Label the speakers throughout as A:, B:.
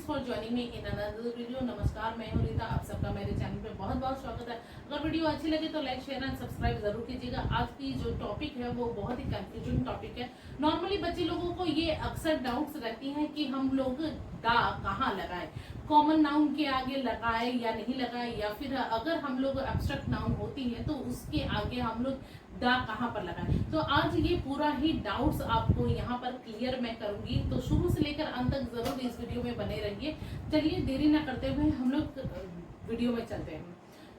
A: Thanks for joining me in another video. नमस्कार, मैं हूं रीता, आप सबका मेरे चैनल पे बहुत बहुत स्वागत है। अगर वीडियो अच्छी लगे तो लाइक शेयर एंड सब्सक्राइब जरूर कीजिएगा। आज की जो टॉपिक है वो बहुत ही कंफ्यूजिंग टॉपिक है। नॉर्मली बच्चे लोगों को ये अक्सर डाउट्स रहती हैं कि हम लोग दा कहाँ लगाएं, कॉमन नाउन के आगे लगाए या नहीं लगाए, या फिर अगर हम लोग एब्स्ट्रैक्ट नाउन होती है तो उसके आगे हम लोग दा कहाँ पर लगाए। तो आज ये पूरा ही डाउट्स आपको यहाँ पर क्लियर मैं करूंगी, तो शुरू से लेकर अंत तक जरूर इस वीडियो में बने रहिए। चलिए देरी ना करते हुए हम लोग वीडियो में चलते हैं।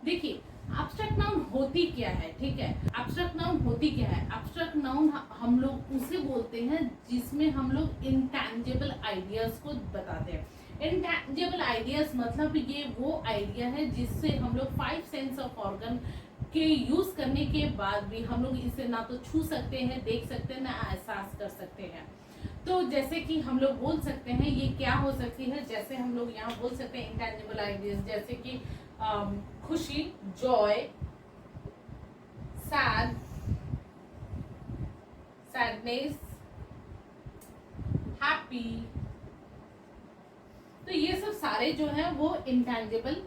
A: देखिए एब्स्ट्रैक्ट नाउन होती क्या है, ठीक है। एब्स्ट्रैक्ट नाउन होती क्या है? एब्स्ट्रैक्ट नाउन हम लोग उसे बोलते हैं जिसमें हम लोग इंटैंजिबल आइडियाज को बताते हैं। इंटैंजिबल आइडियाज मतलब ये वो आइडिया है जिससे हम लोग 5 सेंस ऑफ ऑर्गन के यूज करने के बाद भी हम लोग इसे ना तो छू सकते हैं, देख सकते हैं, ना एहसास कर सकते हैं। तो जैसे कि हम लोग बोल सकते हैं ये क्या हो सकती है, जैसे हम लोग यहाँ बोल सकते हैं इंटैंजिबल आइडियाज, जैसे कि खुशी, जॉय, सैड, सैडनेस, हैप्पी। तो ये सब सारे जो है वो इंटैंजिबल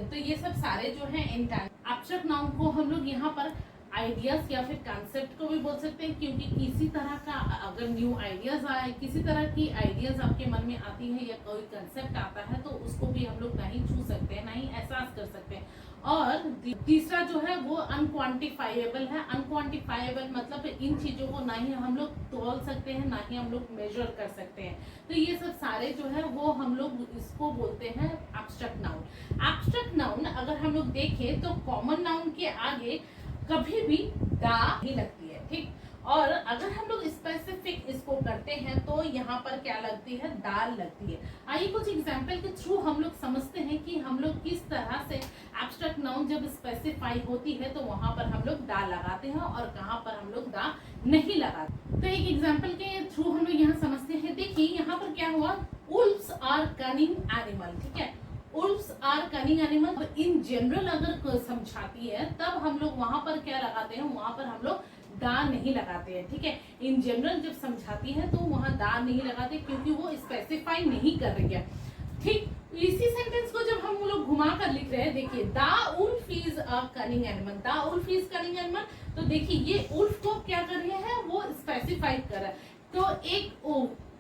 A: तो ये सब सारे जो है एब्स्ट्रैक्ट नाउन को हम लोग यहाँ पर आइडियाज या फिर कॉन्सेप्ट को भी बोल सकते हैं, क्योंकि किसी तरह का अगर न्यू आइडियाज आए, किसी तरह की आइडियाज आपके मन में आती है या कोई कंसेप्ट आता है तो उसको भी हम लोग नहीं छू सकते हैं, नहीं एहसास कर सकते हैं। और तीसरा जो है वो अनक्वांटिफाइएबल है। अनक्वांटिफाइएबल मतलब इन चीजों को ना ही हम लोग तोल सकते हैं, ना ही हम लोग मेजर कर सकते हैं। तो ये सब सारे जो है वो हम लोग इसको बोलते हैं एब्स्ट्रैक्ट नाउन। एब्स्ट्रैक्ट नाउन अगर हम लोग देखें तो कॉमन नाउन के आगे कभी भी दा ही लगती है, ठीक। और अगर हम लोग स्पेसिफिक इसको करते हैं तो यहाँ पर क्या लगती है, दाल लगती है। आइए कुछ एग्जांपल के थ्रू हम लोग समझते हैं कि हम लोग किस तरह से एब्स्ट्रैक्ट नाउन जब स्पेसिफाई होती है तो वहां पर हम लोग दा लगाते हैं और कहाँ पर हम लोग दा नहीं लगाते। तो एक एग्जाम्पल के थ्रू हम लोग यहाँ समझते हैं। देखिए यहाँ पर क्या हुआ, वुल्व्स आर कनिंग एनिमल, ठीक है। Wolves are cunning animal in general अगर समझाती है तब हम लोग वहां पर क्या लगाते हैं, वहां पर हम लोग दा नहीं लगाते हैं, ठीक है। इन जनरल जब समझाती है तो वहां दा नहीं लगाते क्योंकि वो स्पेसिफाई नहीं कर रही है, ठीक। इसी सेंटेंस को जब हम लोग घुमा कर लिख रहे हैं, देखिए the wolf is a cunning animal, the wolf is cunning animal. तो देखिए ये उल्फ को क्या कर रहे हैं, वो स्पेसिफाई कर रहा है। तो एक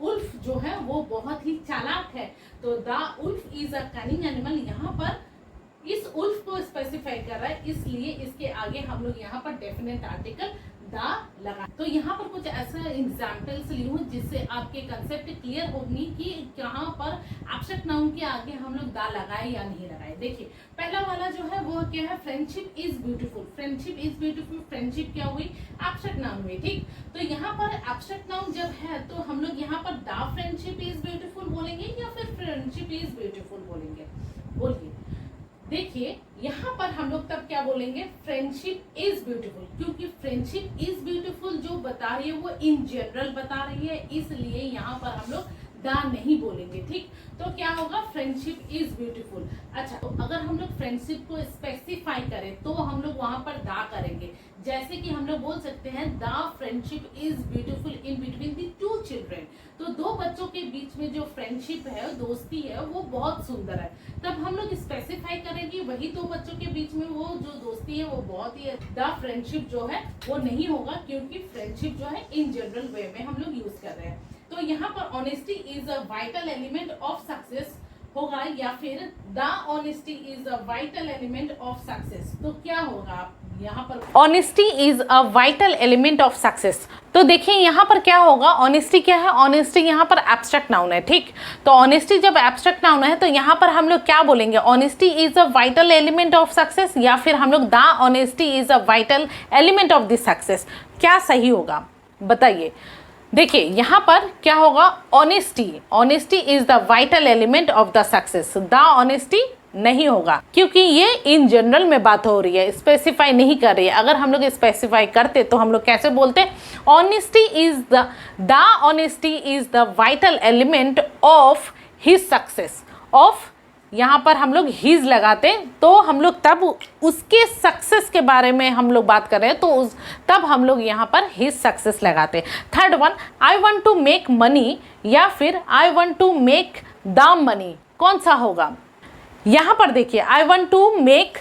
A: उल्फ जो है वो बहुत ही चालाक है, तो the wolf is a cunning animal यहाँ पर इस उल्फ को स्पेसिफाई कर रहा है, इसलिए इसके आगे हम लोग यहाँ पर डेफिनेट आर्टिकल दा लगा। तो यहाँ पर कुछ ऐसा एग्जाम्पल्स ली हूँ जिससे आपके कंसेप्ट क्लियर होगी कि कहाँ पर एब्स्ट्रैक्ट नाउन के आगे हम लोग दा लगाए या नहीं लगाए। देखिए पहला वाला जो है वो क्या है, friendship is beautiful. Friendship is beautiful, friendship क्या हुई, एब्स्ट्रैक्ट नाउन हुई, ठीक। तो यहाँ पर एब्स्ट्रैक्ट नाउन जब है तो हम लोग यहाँ पर दा फ्रेंडशिप इज ब्यूटीफुल बोलेंगे या फिर फ्रेंडशिप इज ब्यूटीफुल बोलेंगे, बोलिए। देखिए यहाँ पर हम लोग तब क्या बोलेंगे, फ्रेंडशिप इज ब्यूटीफुल, क्योंकि फ्रेंडशिप इज ब्यूटीफुल जो बता रही है वो इन जनरल बता रही है, इसलिए यहाँ पर हम लोग दा नहीं बोलेंगे, ठीक। तो क्या होगा, फ्रेंडशिप इज ब्यूटीफुल। अच्छा, तो अगर हम लोग फ्रेंडशिप को स्पेसिफाई करें तो हम लोग वहां पर दा करेंगे। जैसे कि हम लोग बोल सकते हैं the friendship is beautiful in between the two children. तो दो बच्चों के बीच में जो फ्रेंडशिप है, दोस्ती है, वो बहुत सुंदर है। तब हम लोग स्पेसिफाई करेंगे वही दो बच्चों के बीच में वो जो दोस्ती है वो बहुत ही, द फ्रेंडशिप जो है वो नहीं होगा, क्योंकि फ्रेंडशिप जो है इन जनरल वे में हम लोग यूज कर रहे हैं। तो यहाँ पर honesty is a vital element of success होगा, या फिर the honesty is a vital element of success. तो क्या होगा यहाँ पर,
B: honesty is a vital element of success. तो देखिए यहाँ पर क्या होगा, ऑनेस्टी क्या है, ऑनेस्टी यहाँ पर एब्स्ट्रैक्ट नाउन है, ठीक। तो ऑनेस्टी जब एब्स्ट्रैक्ट नाउन है तो यहाँ पर हम लोग क्या बोलेंगे, honesty is a vital element of success, या फिर हम लोग the honesty is a vital element of this success. क्या सही होगा बताइए। देखिए यहाँ पर क्या होगा, honesty is the vital element of the success. The honesty नहीं होगा क्योंकि ये इन जनरल में बात हो रही है, स्पेसिफाई नहीं कर रही है। अगर हम लोग स्पेसिफाई करते तो हम लोग कैसे बोलते, honesty is the honesty is the vital element of his success. Of यहाँ पर हम लोग हीज लगाते तो हम लोग तब उसके सक्सेस के बारे में हम लोग बात कर रहे हैं, तो तब हम लोग यहाँ पर हीज सक्सेस लगाते। Third one, I want to make money या फिर I want to make the money कौन सा होगा? यहाँ पर देखिए I want to make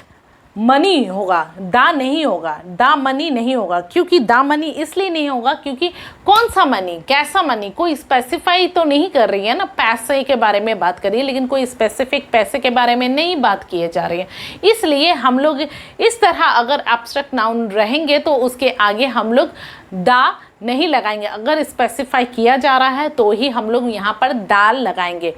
B: money होगा, द नहीं होगा, द मनी नहीं होगा। क्योंकि द मनी इसलिए नहीं होगा क्योंकि कौन सा मनी, कैसा मनी, कोई स्पेसिफाई तो नहीं कर रही है ना, पैसे के बारे में बात करिए लेकिन कोई स्पेसिफिक पैसे के बारे में नहीं बात किए जा रही है। इसलिए हम लोग इस तरह अगर एब्स्ट्रैक्ट नाउन रहेंगे तो उसके आगे हम लोग द नहीं लगाएंगे। अगर स्पेसिफाई किया जा रहा है तो ही हम लोग यहाँ पर दाल लगाएंगे।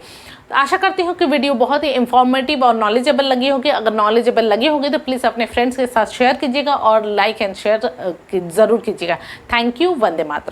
B: तो आशा करती हूँ कि वीडियो बहुत ही इंफॉर्मेटिव और नॉलेजेबल लगी होगी। अगर नॉलेजेबल लगी होगी तो प्लीज़ अपने फ्रेंड्स के साथ शेयर कीजिएगा और लाइक एंड शेयर ज़रूर कीजिएगा। Thank you. वंदे मातरम।